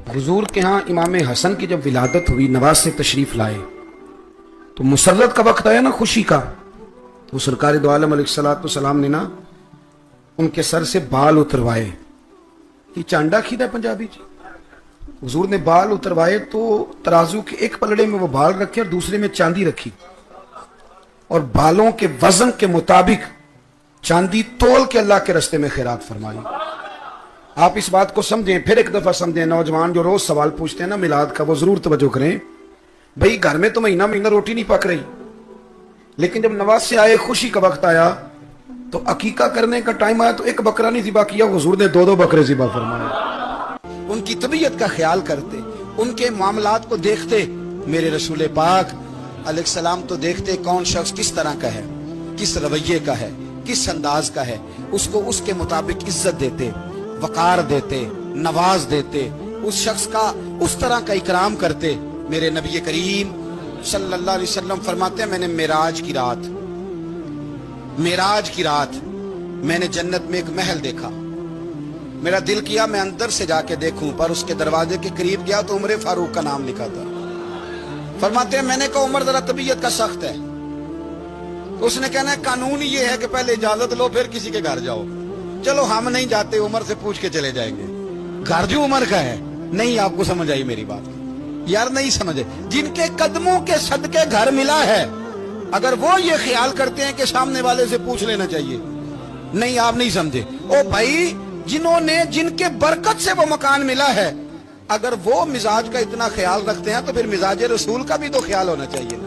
हुजूर के यहाँ इमाम हसन की जब विलादत हुई, नवाज से तशरीफ लाए, तो मुसर्रत का वक्त आया ना खुशी का, तो सरकार दो आलम अलैहिस्सलाम ने ना उनके सर से बाल उतरवाए। ये चांडा खीदा पंजाबी जी। हुजूर ने बाल उतरवाए तो तराजू के एक पलड़े में वो बाल रखे और दूसरे में चांदी रखी, और बालों के वजन के मुताबिक चांदी तोल के अल्लाह के रस्ते में खैरात फरमाई। आप इस बात को समझें, फिर एक दफा समझें। नौजवान जो रोज सवाल पूछते हैं ना मिलाद का, वो जरूर तवज्जो करें। भाई घर में तो महीना महीना रोटी नहीं पक रही, लेकिन जब नवाज से आए, खुशी का वक्त आया, तो अकीका करने का टाइम आया तो एक बकरा नहीं ज़िबा किया, हुजूर ने दो बकरे ज़िबा फरमाए। उनकी तबीयत का ख्याल करते, उनके मामलात को देखते। मेरे रसूल पाक अलैहिस्सलाम तो देखते कौन शख्स किस तरह का है, किस रवैये का है, किस अंदाज का है, उसको उसके मुताबिक इज्जत देते, वकार देते, नवाज देते, उस शख्स का उस तरह का इकराम करते। मेरे नबी करीम सल्लल्लाहु अलैहि वसल्लम फरमाते हैं, मैंने मेराज की रात मैंने जन्नत में एक महल देखा। मेरा दिल किया मैं अंदर से जाके देखूं, पर उसके दरवाजे के करीब गया तो उमर फारूक का नाम लिखा था। फरमाते हैं मैंने कहा उमर जरा तबीयत का सख्त है, तो उसने कहना है कानून ये है कि पहले इजाजत लो फिर किसी के घर जाओ। चलो हम नहीं जाते, उमर से पूछ के चले जाएंगे। घर जो उमर का है, नहीं आपको समझ आई मेरी बात यार? नहीं समझे। जिनके कदमों के सदके घर मिला है, अगर वो ये ख्याल करते हैं कि सामने वाले से पूछ लेना चाहिए, नहीं आप नहीं समझे। ओ भाई, जिनके बरकत से वो मकान मिला है, अगर वो मिजाज का इतना ख्याल रखते हैं तो फिर मिजाज रसूल का भी तो ख्याल होना चाहिए।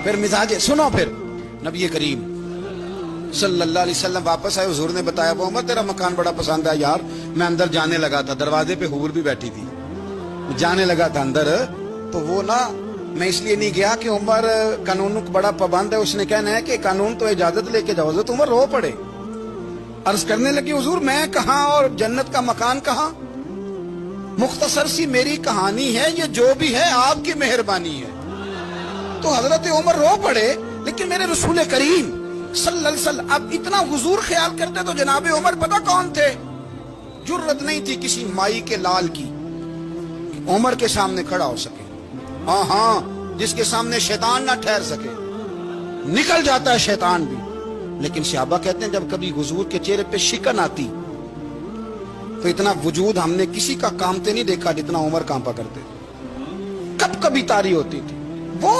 फिर मिजाज सुनो। फिर नबी करीम सल्लल्लाहु अलैहि वसल्लम वापस आए, हुजूर ने बताया वो उमर तेरा मकान बड़ा पसंद है यार। मैं अंदर जाने लगा था, दरवाजे पे हूर भी बैठी थी, जाने लगा था अंदर, तो वो ना मैं इसलिए नहीं गया कि उमर कानून को बड़ा पाबंद है। उसने कहना है कि कानून तो इजाजत लेके जाओ, तो उमर रो पड़े। अर्ज करने लगी हुजूर मैं कहां और जन्नत का मकान कहां? मुख्तसर सी मेरी कहानी है, ये जो भी है आपकी मेहरबानी है। तो हजरत उमर रो पड़े। लेकिन मेरे रसूल करीम सल्लल्लाहु अलैहि वसल्लम अब इतना हुजूर ख्याल करते तो जनाबे उमर पता कौन थे? जुर्रत नहीं थी किसी माई के लाल की उमर के सामने खड़ा हो सके। हाँ, जिसके सामने शैतान ना ठहर सके, निकल जाता है शैतान भी। लेकिन सहाबा कहते हैं जब कभी हुजूर के चेहरे पे शिकन आती तो इतना वजूद हमने किसी का कांपते नहीं देखा जितना उमर कांपा करते। कब कभी तारी होती थी वो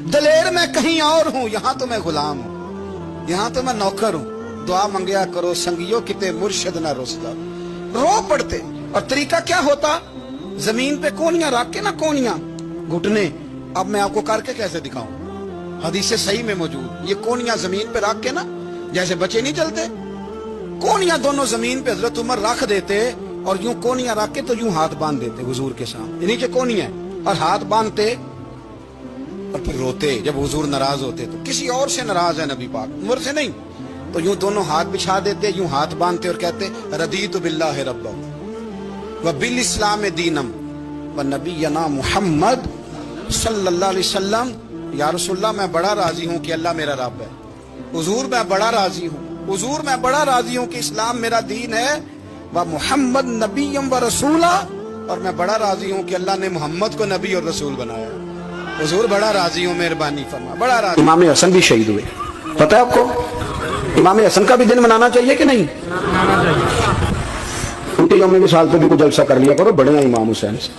दलेर मैं कहीं और हूं, यहां तो मैं गुलाम हूं, यहां तो मैं नौकर हूं। दुआ मंगया करो संगियो किते मुर्शिद ना रुसदा। रो पड़ते। और तरीका क्या होता? जमीन पे कोनियां रख के ना, कोनियां घुटने, अब मैं आपको करके कैसे दिखाऊं, हदीस सही में मौजूद। ये कोनियां जमीन पे रख के ना, जैसे बच्चे नहीं चलते, कोनियां दोनों जमीन पे हजरत उमर रख देते और यूं कोनियां रख के तो यूं हाथ बांध देते हुजूर के सामने, नीचे कोनियां और हाथ बांधते और फिर रोते। जब हुजूर नाराज होते तो किसी और से नाराज है नबी पाक, उमर से नहीं, तो यूं दोनों हाथ बिछा देते, यूं हाथ बांधते और कहते रदीतु बिल्लाहि रब्बा व बिल इस्लाम दीनम व नबीना मुहम्मद सल्लल्लाहु अलैहि वसल्लम। या रसूलल्लाह मैं बड़ा राजी हूं कि अल्लाह मेरा रब है। हुजूर मैं बड़ा राजी हूं, हुजूर मैं बड़ा राजी हूं कि इस्लाम मेरा दीन है, व मुहम्मद नबीयम व रसूला, और मैं बड़ा राजी हूं कि अल्लाह ने मोहम्मद को नबी और रसूल बनाया। हुजूर बड़ा राजी हूं, मेहरबानी फरमा, बड़ा राजी। इमाम हसन भी शहीद हुए, पता है आपको? इमाम हसन का भी दिन मनाना चाहिए कि नहीं? उनके यौम विसाल पे भी कुछ जलसा कर लिया करो, बड़े हैं इमाम हुसैन से।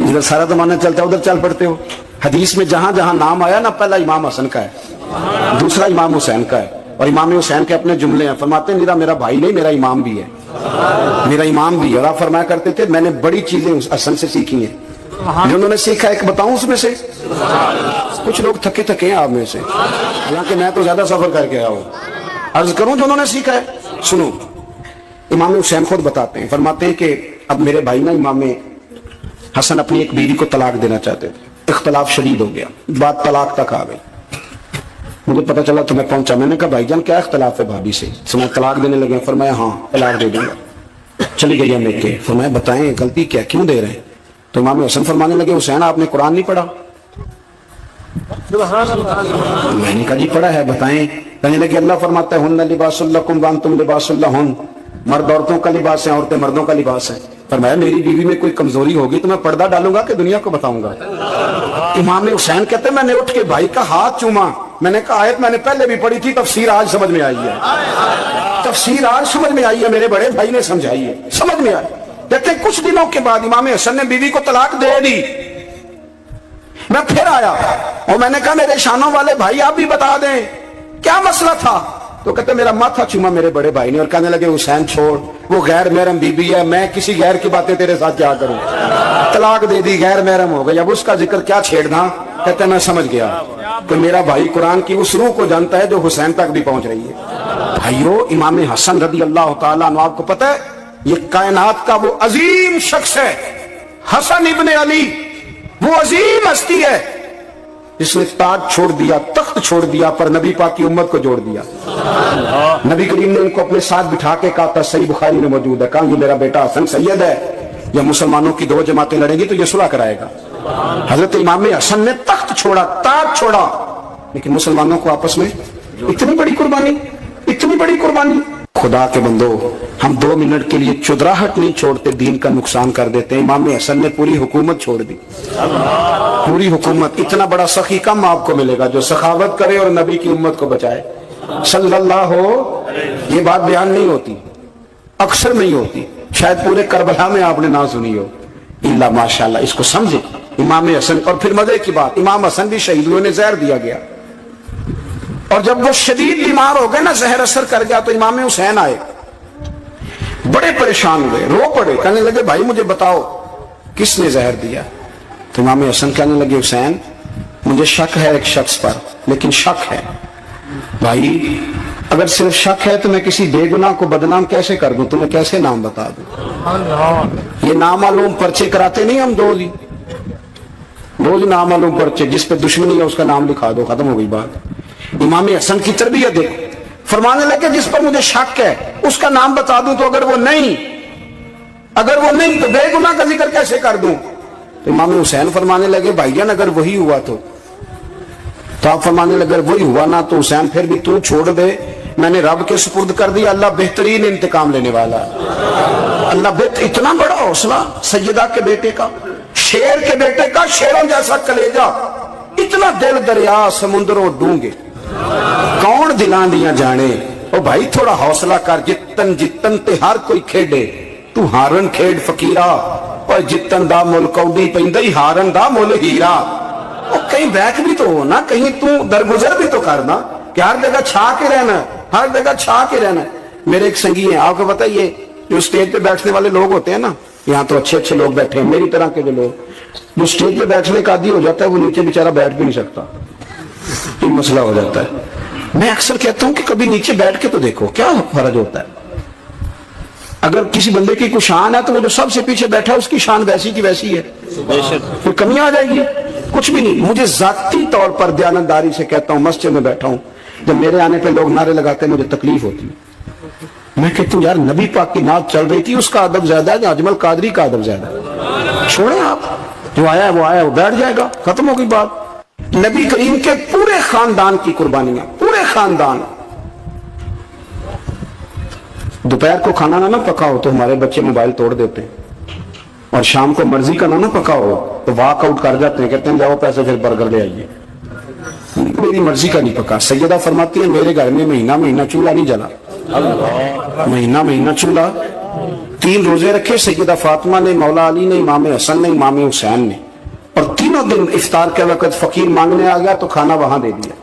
इधर सारा जमाना चलता है, उधर चल पड़ते हो। हदीस में जहां जहां नाम आया ना, पहला इमाम हसन का है, दूसरा इमाम हुसैन का है, और इमाम हुसैन के अपने जुमले हैं। फरमाते हैं मेरा भाई नहीं, मेरा इमाम भी है, मेरा इमाम भी है। और आप फरमाया करते थे मैंने बड़ी चीजें उस हसन से सीखी हैं। जो उन्होंने सीखा एक बताऊं उसमें से? कुछ लोग थके हैं आप में से, हालांकि मैं तो ज्यादा सफर करके आया हूं। अर्ज करूं जो उन्होंने सीखा है, सुनो। इमाम हुसैन खुद बताते हैं, फरमाते हैं कि अब मेरे भाई ना इमाम हसन अपनी एक बीवी को तलाक देना चाहते थे, इख्तलाफ शदीद हो गया, बात तलाक तक आ गई। मुझे पता चला तो मैं पहुंचा, मैंने कहा भाईजान क्या इख्तलाफ है भाभी से? मैं तलाक देने लगे। फरमाया हाँ तलाक दे दूंगा। चली गई मैं के, फरमाया बताएं गलती क्या, क्यों दे रहे हैं? तो इमाम हसन फरमाने लगे हुसैन आपने कुरान नहीं पढ़ा? मैंने कहा जी पढ़ा है, बताएं। कहने लगे अल्लाह फरमाता है हुन्ना लिबासुल लकुम व अंतुम लिबासुल लहुन, मर्द औरतों का लिबास है, औरतें मर्दों का लिबास है। فرمایا میری بیوی میں کوئی کمزوری ہوگی تو میں پردہ ڈالوں گا کہ دنیا کو بتاؤں گا؟ امام حسین کہتے ہیں میں نے اٹھ کے بھائی کا ہاتھ چوما، میں نے کہا آیت میں نے پہلے بھی پڑھی تھی، تفسیر آج سمجھ میں آئی ہے، تفسیر آج سمجھ میں آئی ہے، میرے بڑے بھائی نے سمجھائی ہے، سمجھ میں آئی۔ کہتے ہیں کچھ دنوں کے بعد امام حسن نے بیوی کو طلاق دے دی۔ میں پھر آیا اور میں نے کہا میرے شانوں والے بھائی آپ بھی بتا دیں کیا مسئلہ تھا؟ تو کہتے میرا ماتھا چوما میرے بڑے بھائی نے اور کہنے لگے حسین چھوڑ، وہ غیر محرم بیوی ہے، میں کسی غیر کی باتیں تیرے ساتھ کیا کروں، طلاق دے دی، غیر محرم ہو گئی، اب اس کا ذکر کیا چھیڑنا؟ کہتے میں سمجھ گیا کہ میرا بھائی قرآن کی اس روح کو جانتا ہے جو حسین تک بھی پہنچ رہی ہے۔ بھائیو امام حسن رضی اللہ تعالیٰ عنہ، آپ کو پتہ ہے یہ کائنات کا وہ عظیم شخص ہے، حسن ابن علی، وہ عظیم ہستی ہے جس نے تاج چھوڑ دیا، تخت چھوڑ دیا، پر نبی پاک کی امت کو جوڑ دیا۔ نبی کریم نے ان کو اپنے ساتھ بٹھا کے کہا تھا، صحیح بخاری میں موجود ہے، کہا یہ میرا بیٹا حسن سید ہے، یا مسلمانوں کی دو جماعتیں لڑیں گی تو یہ صلح کرائے گا۔ حضرت امام حسن نے تخت چھوڑا، تاج چھوڑا، لیکن مسلمانوں کو آپس میں اتنی بڑی قربانی، اتنی بڑی قربانی۔ خدا کے بندو، ہم 2 منٹ کے لیے چودراہٹ نہیں چھوڑتے، دین کا نقصان کر دیتے ہیں۔ امام حسن نے پوری حکومت چھوڑ دی، پوری حکومت۔ اتنا بڑا سخی کم آپ کو ملے گا جو سخاوت کرے اور نبی کی امت کو بچائے صلی اللہ ہو۔ یہ بات بیان نہیں ہوتی، اکثر نہیں ہوتی، شاید پورے کربلا میں آپ نے نہ سنی ہو، اللہ ماشاءاللہ۔ اس کو سمجھے امام حسن۔ اور پھر مزے کی بات، امام حسن بھی شہید ہوئے، انہیں زہر دیا گیا، اور جب وہ شدید بیمار ہو گئے نا، زہر اثر کر گیا، تو امام حسین آئے، بڑے پریشان ہوئے، رو پڑے، کہنے لگے بھائی مجھے بتاؤ کس نے زہر دیا؟ تو امام حسن کہنے لگے حسین مجھے شک ہے ایک شخص پر، لیکن شک ہے بھائی، اگر صرف شک ہے تو میں کسی بے گناہ کو بدنام کیسے کر دوں، تمہیں کیسے نام بتا دوں؟ یہ نامعلوم پرچے کراتے نہیں ہم روز نامعلوم پرچے، جس پہ دشمنی ہے اس کا نام لکھا دو، ختم ہو گئی بات۔ امام حسن کی تربیت دیکھو، فرمانے لگے جس پر مجھے شک ہے اس کا نام بتا دوں، تو اگر وہ نہیں تو بے گناہ کا ذکر کیسے کر دوں؟ تو امام حسین فرمانے لگے بھائی جان اگر وہی ہوا تو آپ فرمانے لگے وہی ہوا نا تو حسین پھر بھی تو چھوڑ دے، میں نے رب کے سپرد کر دیا، اللہ بہترین انتقام لینے والا، اللہ اتنا بڑا حوصلہ سیدہ کے بیٹے کا، شیر کے بیٹے کا، شیروں جیسا کلیجہ، اتنا دل دریا سمندروں ڈونگے، کون دلان دیا جانے۔ او بھائی تھوڑا حوصلہ کر، جتن تے ہر کوئی کھیڈے، تو ہارن کھیڈ فقیرہ، اور جتن دا مل کوڈی پیندی ہارن دا مل ہیرا۔ اور کہیں بیک بھی تو ہونا، کہیں تو درگزر بھی تو کرنا، کہ ہر جگہ چھا کے رہنا، ہر جگہ چھا کے رہنا۔ میرے ایک سنگی ہیں، آپ کو پتہ یہ جو اسٹیج پہ بیٹھنے والے لوگ ہوتے ہیں نا، یہاں تو اچھے اچھے لوگ بیٹھے ہیں، میری طرح کے جو لوگ، جو اسٹیج پہ بیٹھنے کا عادی ہو جاتا ہے وہ نیچے بیچارہ بیٹھ بھی نہیں سکتا، یہ مسئلہ ہو جاتا ہے۔ میں اکثر کہتا ہوں کہ کبھی نیچے بیٹھ کے تو دیکھو کیا فرق ہوتا ہے۔ اگر کسی بندے کی کوئی شان ہے تو وہ جو سب سے پیچھے بیٹھا ہے اس کی شان ویسی کی ویسی ہے، کوئی کمی آ جائے گی؟ کچھ بھی نہیں۔ مجھے ذاتی طور پر دیانتداری سے کہتا ہوں، مسجد میں بیٹھا ہوں، جب میرے آنے پہ لوگ نعرے لگاتے ہیں مجھے تکلیف ہوتی ہے، میں کہتا ہوں یار نبی پاک کی نعت چل رہی تھی، اس کا ادب زیادہ ہے یا اجمل قادری کا ادب زیادہ ہے؟ چھوڑیں آپ، جو آیا ہے وہ بیٹھ جائے گا، ختم ہو گئی بات۔ نبی کریم کے پورے خاندان کی قربانیاں، پورے خاندان۔ دوپہر کو کھانا نہ پکا ہو تو ہمارے بچے موبائل توڑ دیتے ہیں، اور شام کو مرضی کا نہ پکا ہو تو واک آؤٹ کر جاتے ہیں، کہتے ہیں جاؤ پیسے پھر برگر لے آئیے، میری مرضی کا نہیں پکا۔ سیدہ فرماتی ہے میرے گھر میں مہینہ چولہا نہیں جلا، مہینہ چولہا، 3 روزے رکھے سیدہ فاطمہ نے، مولا علی نے، امام حسن نے، امام حسین نے، اور تینوں دن افطار کے وقت فقیر مانگنے آ گیا تو کھانا وہاں دے دیا۔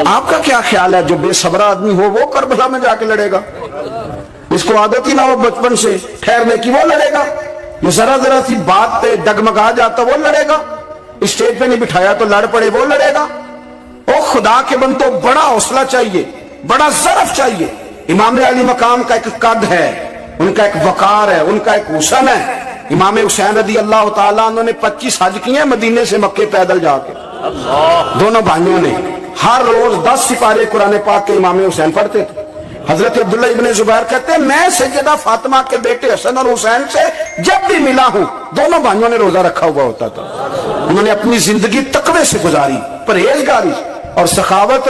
آپ کا کیا خیال ہے جو بے صبرا آدمی ہو وہ کربلا میں جا کے لڑے گا؟ اس کو عادت ہی نہ ہو بچپن سے ٹھہرنے کی، وہ لڑے گا؟ جو ذرا سی بات پہ ڈگمگا جاتا وہ لڑے گا؟ اسٹیج پہ نہیں بٹھایا تو لڑ پڑے وہ لڑے گا؟ او خدا کے بندو، بڑا حوصلہ چاہیے، بڑا ظرف چاہیے۔ امام علی مقام کا ایک قد ہے، ان کا ایک وقار ہے، ان کا ایک حسن ہے۔ امام حسین رضی اللہ تعالیٰ عنہ نے 25 حج کیے ہیں مدینے سے مکے پیدل جا کے، دونوں بھائیوں نے ہر روز 10 سپارے قرآن پاک کے امام حسین پڑھتے تھے۔ حضرت عبداللہ ابن زبیر کہتے ہیں میں سیدہ فاطمہ کے بیٹے حسن اور حسین سے جب بھی ملا ہوں دونوں بھائیوں نے روزہ رکھا ہوا ہوتا تھا، انہوں نے اپنی زندگی تقوی سے گزاری، پرہیزگاری اور سخاوت۔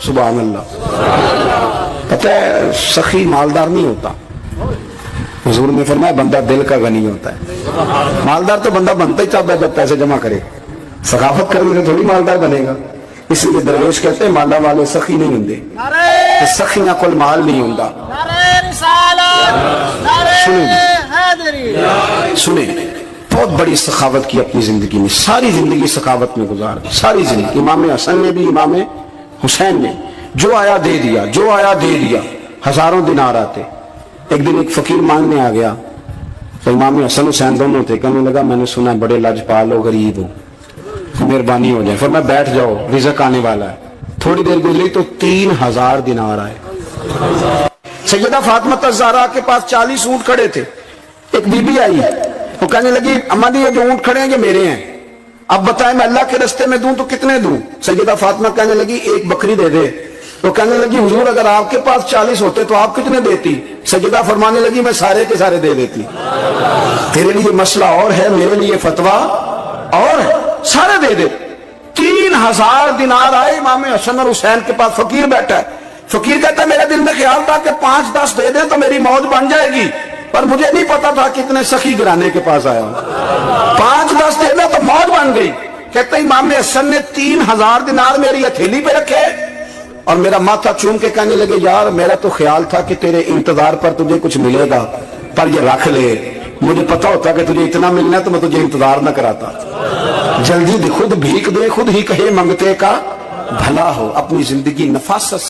سبحان اللہ۔ پتہ ہے سخی مالدار نہیں ہوتا، हुजूर ने फरमाया बंदा दिल का गनी होता है। मालदार तो बंदा बनता ही चाहता है जब पैसे जमा करे, सखावत करने से थोड़ी मालदार बनेगा। इसलिए दरवेश कहते हैं माला वाले सखी नहीं होंगे, सखियां कोल माल नहीं होता। सुने बहुत बड़ी सखावत की अपनी जिंदगी में, सारी जिंदगी सखावत में गुजार दी, सारी जिंदगी। इमाम हसन ने भी, इमाम हुसैन ने जो आया दे दिया, जो आया दे दिया। हजारों दिनार आते। एक दिन एक फकीर मांगने आ गया, तो इमाम हसन हुसैन दोनों थे। कहने लगा मैंने सुना बड़े लाजपाल हो, गरीब हो, मेहरबानी हो जाए। फिर मैं बैठ जाओ, रिज़्क़ आने वाला है। थोड़ी देर गुजरी तो 3000 दिनार आए। सैयदा फातिमा ज़हरा के पास 40 ऊंट खड़े थे। एक बीबी आई, वो कहने लगी अम्मा जी ये जो ऊंट खड़े हैं ये मेरे हैं, अब बताएं मैं अल्लाह के रास्ते में दूं तो कितने दूं? सैयदा फातिमा कहने लगी एक बकरी दे दे। तो कहने लगी हुजूर अगर आपके पास 40 होते तो आप कितने देती? सैयदा फरमाने लगी मैं सारे के सारे दे देती। तेरे लिए मसला और है, मेरे लिए फतवा और है, सारे दे दे। 3000 दिनार आए। इमाम हसन और हुसैन के पास फकीर बैठा है। फकीर कहता है मेरे दिल में ख्याल था कि 5-10 दे दे तो मेरी मौज बन जाएगी, पर मुझे नहीं पता था कितने सखी गिराने के पास आया। 5-10 दे दे तो मौज बन गई। कहते इमाम हसन ने 3000 दिनार मेरी हथेली पे रखे और मेरा माथा चूम के कहने लगे यार मेरा तो ख्याल था कि तेरे इंतजार पर तुझे कुछ मिलेगा, पर ये रख ले। मुझे पता होता कि तुझे इतना मिलना है तो मैं तुझे इंतजार न कराता। जल्दी खुद भीख दे, खुद ही कहे मंगते का भला हो। अपनी जिंदगी नफासत